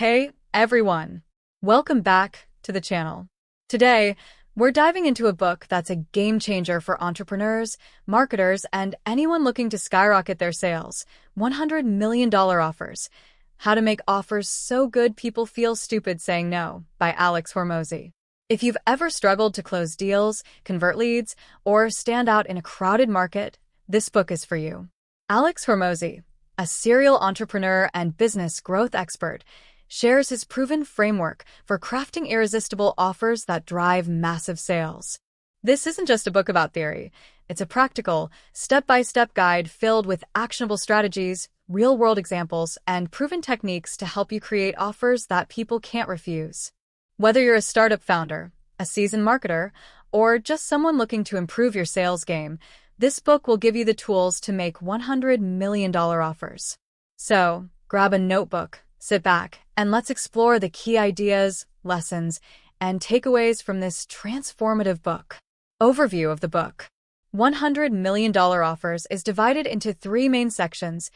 Hey, everyone. Welcome back to the channel. Today, we're diving into a book that's a game changer for entrepreneurs, marketers, and anyone looking to skyrocket their sales. $100 million Offers. How to Make Offers So Good People Feel Stupid Saying No by Alex Hormozi. If you've ever struggled to close deals, convert leads, or stand out in a crowded market, this book is for you. Alex Hormozi, a serial entrepreneur and business growth expert, shares his proven framework for crafting irresistible offers that drive massive sales. This isn't just a book about theory. It's a practical, step-by-step guide filled with actionable strategies, real-world examples, and proven techniques to help you create offers that people can't refuse. Whether you're a startup founder, a seasoned marketer, or just someone looking to improve your sales game, this book will give you the tools to make $100 million offers. So, grab a notebook, sit back, and let's explore the key ideas, lessons, and takeaways from this transformative book. Overview of the book. $100 million Offers is divided into three main sections,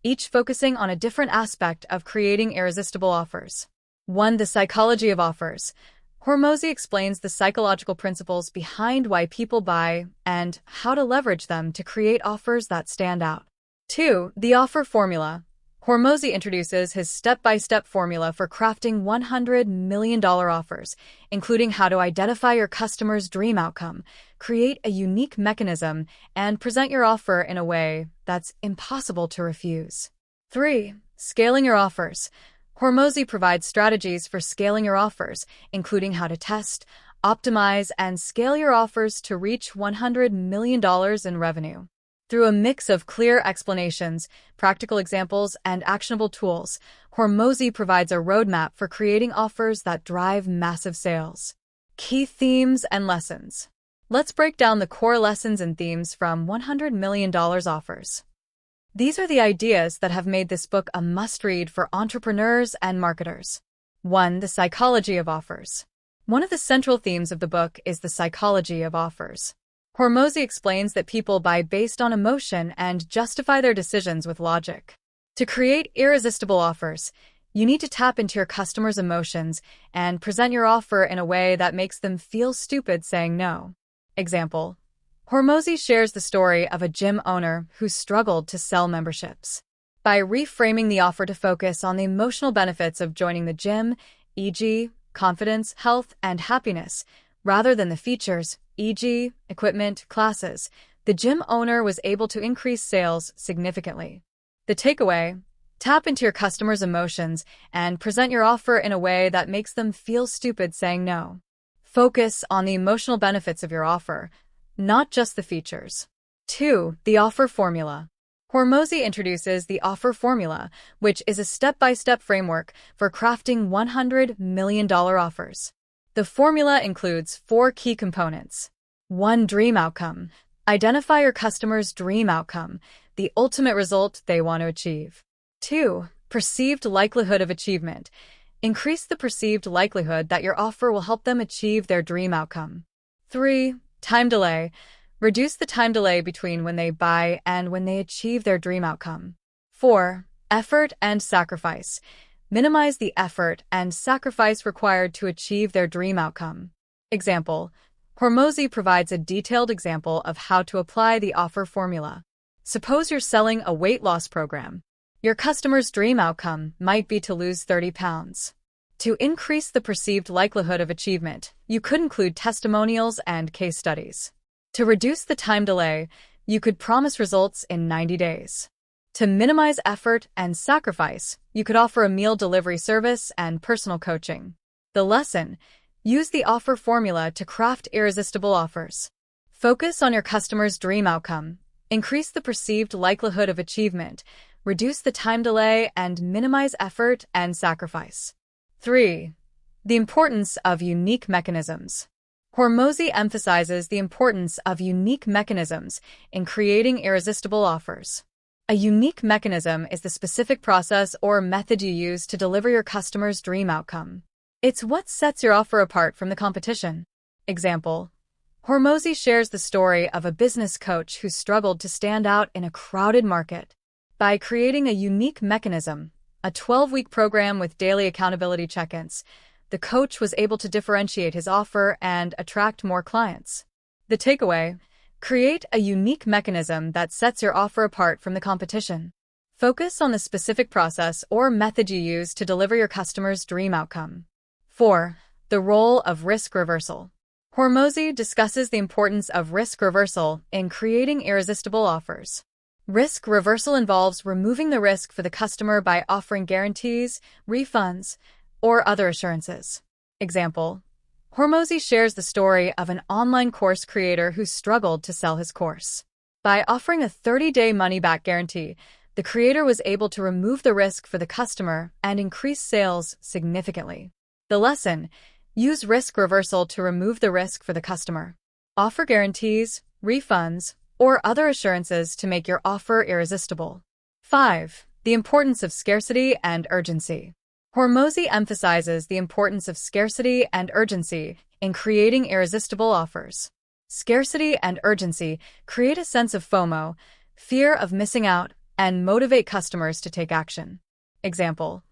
each focusing on a different aspect of creating irresistible offers. 1. The psychology of offers. Hormozi explains the psychological principles behind why people buy and how to leverage them to create offers that stand out. 2. The offer formula. Hormozi introduces his step-by-step formula for crafting $100 million offers, including how to identify your customer's dream outcome, create a unique mechanism, and present your offer in a way that's impossible to refuse. 3. Scaling your offers. Hormozi provides strategies for scaling your offers, including how to test, optimize, and scale your offers to reach $100 million in revenue. Through a mix of clear explanations, practical examples, and actionable tools, Hormozi provides a roadmap for creating offers that drive massive sales. Key themes and lessons. Let's break down the core lessons and themes from $100 million Offers. These are the ideas that have made this book a must-read for entrepreneurs and marketers. 1. The psychology of offers. One of the central themes of the book is the psychology of offers. Hormozi explains that people buy based on emotion and justify their decisions with logic. To create irresistible offers, you need to tap into your customers' emotions and present your offer in a way that makes them feel stupid saying no. Example. Hormozi shares the story of a gym owner who struggled to sell memberships. By reframing the offer to focus on the emotional benefits of joining the gym, e.g., confidence, health, and happiness, rather than the features, e.g., equipment, classes, the gym owner was able to increase sales significantly. The takeaway: tap into your customers' emotions and present your offer in a way that makes them feel stupid saying no. Focus on the emotional benefits of your offer, not just the features. 2. The offer formula. Hormozi introduces the offer formula, which is a step-by-step framework for crafting $100 million offers. The formula includes 4 key components. 1. Dream outcome. Identify your customer's dream outcome, the ultimate result they want to achieve. 2. Perceived likelihood of achievement. Increase the perceived likelihood that your offer will help them achieve their dream outcome. 3. Time delay. Reduce the time delay between when they buy and when they achieve their dream outcome. 4. Effort and sacrifice. Minimize the effort and sacrifice required to achieve their dream outcome. Example. Hormozi provides a detailed example of how to apply the offer formula. Suppose you're selling a weight loss program. Your customer's dream outcome might be to lose 30 pounds. To increase the perceived likelihood of achievement, you could include testimonials and case studies. To reduce the time delay, you could promise results in 90 days. To minimize effort and sacrifice, you could offer a meal delivery service and personal coaching. The lesson: use the offer formula to craft irresistible offers. Focus on your customer's dream outcome, increase the perceived likelihood of achievement, reduce the time delay, and minimize effort and sacrifice. 3. The importance of unique mechanisms. Hormozi emphasizes the importance of unique mechanisms in creating irresistible offers. A unique mechanism is the specific process or method you use to deliver your customer's dream outcome. It's what sets your offer apart from the competition. Example. Hormozi shares the story of a business coach who struggled to stand out in a crowded market. By creating a unique mechanism, a 12-week program with daily accountability check-ins, the coach was able to differentiate his offer and attract more clients. The takeaway: create a unique mechanism that sets your offer apart from the competition. Focus on the specific process or method you use to deliver your customer's dream outcome. 4. The role of risk reversal. Hormozi discusses the importance of risk reversal in creating irresistible offers. Risk reversal involves removing the risk for the customer by offering guarantees, refunds, or other assurances. Example: Hormozi shares the story of an online course creator who struggled to sell his course. By offering a 30-day money-back guarantee, the creator was able to remove the risk for the customer and increase sales significantly. The lesson: use risk reversal to remove the risk for the customer. Offer guarantees, refunds, or other assurances to make your offer irresistible. 5. The importance of scarcity and urgency. Hormozi emphasizes the importance of scarcity and urgency in creating irresistible offers. Scarcity and urgency create a sense of FOMO, fear of missing out, and motivate customers to take action. Example: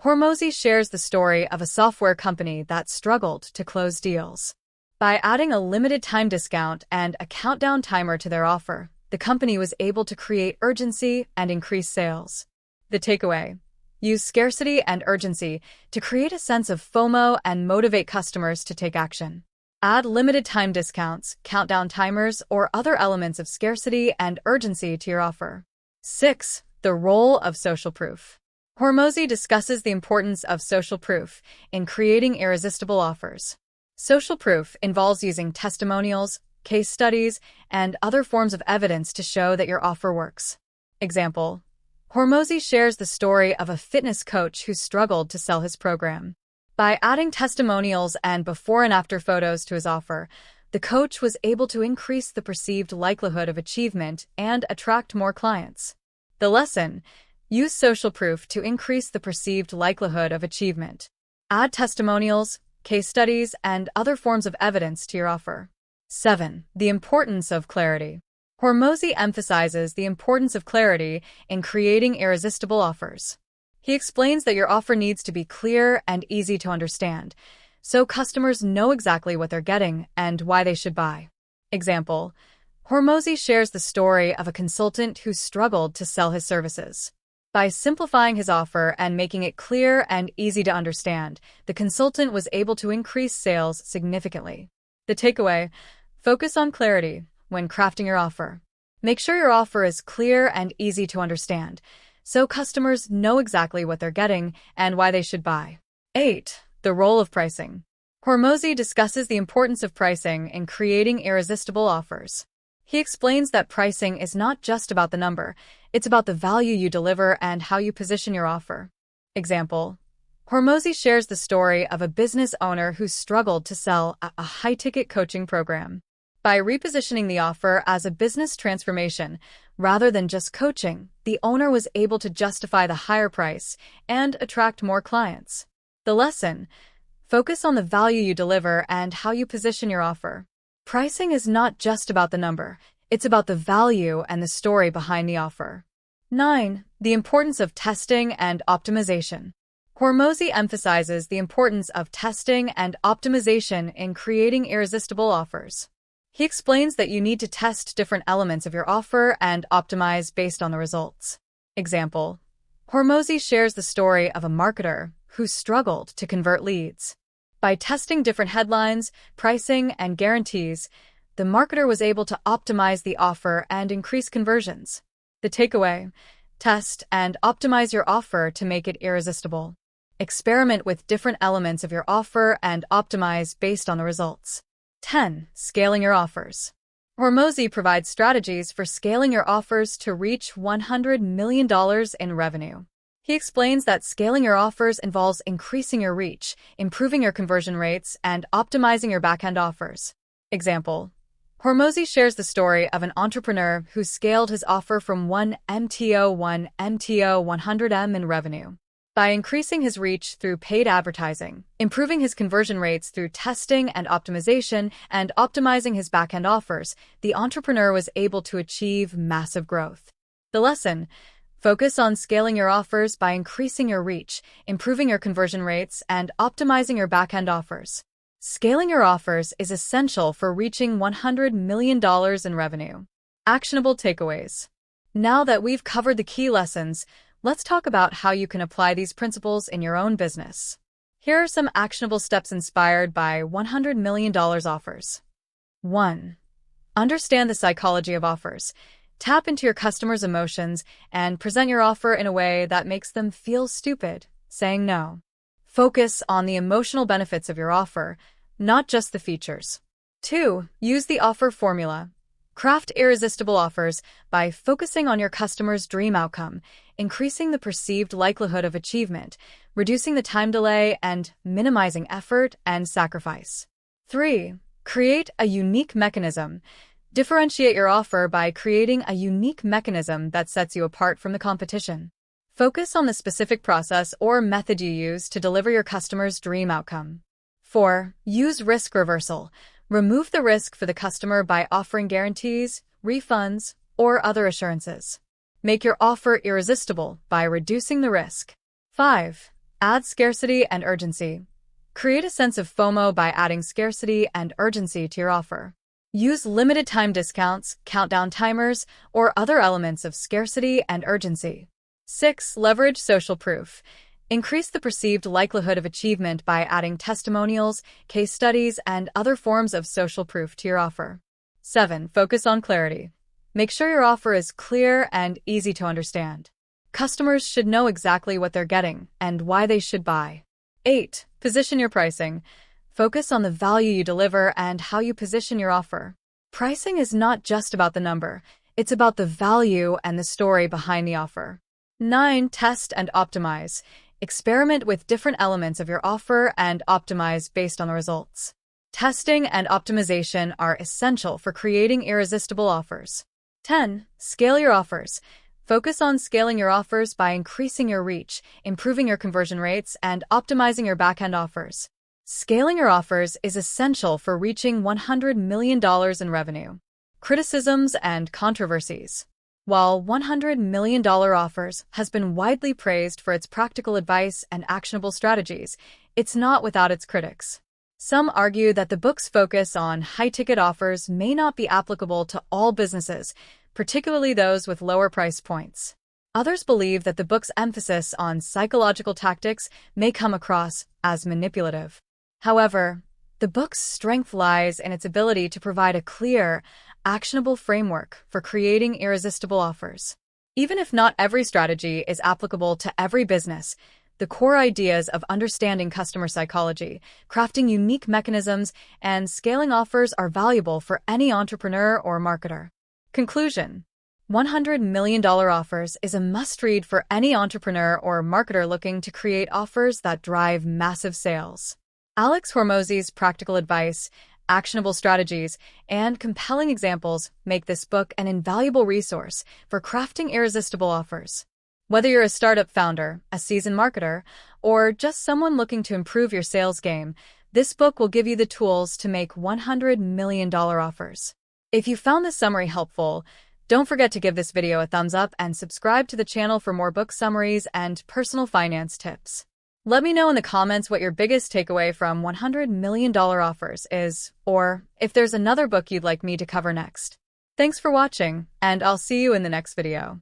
Hormozi shares the story of a software company that struggled to close deals. By adding a limited-time discount and a countdown timer to their offer, the company was able to create urgency and increase sales. The takeaway: use scarcity and urgency to create a sense of FOMO and motivate customers to take action. Add limited-time discounts, countdown timers, or other elements of scarcity and urgency to your offer. 6. The role of social proof. Hormozi discusses the importance of social proof in creating irresistible offers. Social proof involves using testimonials, case studies, and other forms of evidence to show that your offer works. Example: Hormozi shares the story of a fitness coach who struggled to sell his program. By adding testimonials and before and after photos to his offer, the coach was able to increase the perceived likelihood of achievement and attract more clients. The lesson: use social proof to increase the perceived likelihood of achievement. Add testimonials, case studies, and other forms of evidence to your offer. 7. The importance of clarity. Hormozi emphasizes the importance of clarity in creating irresistible offers. He explains that your offer needs to be clear and easy to understand, so customers know exactly what they're getting and why they should buy. Example: Hormozi shares the story of a consultant who struggled to sell his services. By simplifying his offer and making it clear and easy to understand, the consultant was able to increase sales significantly. The takeaway: focus on clarity when crafting your offer. Make sure your offer is clear and easy to understand, so customers know exactly what they're getting and why they should buy. 8. The role of pricing. Hormozi discusses the importance of pricing in creating irresistible offers. He explains that pricing is not just about the number, it's about the value you deliver and how you position your offer. Example: Hormozi shares the story of a business owner who struggled to sell a high-ticket coaching program. By repositioning the offer as a business transformation rather than just coaching, the owner was able to justify the higher price and attract more clients. The lesson: focus on the value you deliver and how you position your offer. Pricing is not just about the number, it's about the value and the story behind the offer. 9. The importance of testing and optimization. Hormozi emphasizes the importance of testing and optimization in creating irresistible offers. He explains that you need to test different elements of your offer and optimize based on the results. Example: Hormozi shares the story of a marketer who struggled to convert leads. By testing different headlines, pricing, and guarantees, the marketer was able to optimize the offer and increase conversions. The takeaway: test and optimize your offer to make it irresistible. Experiment with different elements of your offer and optimize based on the results. 10. Scaling your offers. Hormozi provides strategies for scaling your offers to reach $100 million in revenue. He explains that scaling your offers involves increasing your reach, improving your conversion rates, and optimizing your back-end offers. Example: Hormozi shares the story of an entrepreneur who scaled his offer from 1 MTO 100M in revenue. By increasing his reach through paid advertising, improving his conversion rates through testing and optimization, and optimizing his back-end offers, the entrepreneur was able to achieve massive growth. The lesson: Focus on scaling your offers by increasing your reach, improving your conversion rates, and optimizing your back-end offers. Scaling your offers is essential for reaching $100 million in revenue. Actionable takeaways. Now that we've covered the key lessons, let's talk about how you can apply these principles in your own business. Here are some actionable steps inspired by $100 million offers. 1. Understand the psychology of offers. Tap into your customers' emotions and present your offer in a way that makes them feel stupid, saying no. Focus on the emotional benefits of your offer, not just the features. 2. Use the offer formula. Craft irresistible offers by focusing on your customer's dream outcome, increasing the perceived likelihood of achievement, reducing the time delay, and minimizing effort and sacrifice. 3. Create a unique mechanism. Differentiate your offer by creating a unique mechanism that sets you apart from the competition. Focus on the specific process or method you use to deliver your customer's dream outcome. 4. Use risk reversal. Remove the risk for the customer by offering guarantees, refunds, or other assurances. Make your offer irresistible by reducing the risk. 5. Add scarcity and urgency. Create a sense of FOMO by adding scarcity and urgency to your offer. Use limited time discounts, countdown timers, or other elements of scarcity and urgency. 6. Leverage social proof. Increase the perceived likelihood of achievement by adding testimonials, case studies, and other forms of social proof to your offer. 7. Focus on clarity. Make sure your offer is clear and easy to understand. Customers should know exactly what they're getting and why they should buy. 8. Position your pricing. Focus on the value you deliver and how you position your offer. Pricing is not just about the number, it's about the value and the story behind the offer. 9. Test and optimize. Experiment with different elements of your offer and optimize based on the results. Testing and optimization are essential for creating irresistible offers. 10. Scale your offers. Focus on scaling your offers by increasing your reach, improving your conversion rates, and optimizing your back-end offers. Scaling your offers is essential for reaching $100 million in revenue. Criticisms and controversies. While $100 million offers has been widely praised for its practical advice and actionable strategies, it's not without its critics. Some argue that the book's focus on high-ticket offers may not be applicable to all businesses, particularly those with lower price points. Others believe that the book's emphasis on psychological tactics may come across as manipulative. However, the book's strength lies in its ability to provide a clear, actionable framework for creating irresistible offers. Even if not every strategy is applicable to every business, the core ideas of understanding customer psychology, crafting unique mechanisms, and scaling offers are valuable for any entrepreneur or marketer. Conclusion: $100 million offers is a must-read for any entrepreneur or marketer looking to create offers that drive massive sales. Alex Hormozi's practical advice, actionable strategies, and compelling examples make this book an invaluable resource for crafting irresistible offers. Whether you're a startup founder, a seasoned marketer, or just someone looking to improve your sales game, this book will give you the tools to make $100 million offers. If you found this summary helpful, don't forget to give this video a thumbs up and subscribe to the channel for more book summaries and personal finance tips. Let me know in the comments what your biggest takeaway from $100 million offers is, or if there's another book you'd like me to cover next. Thanks for watching, and I'll see you in the next video.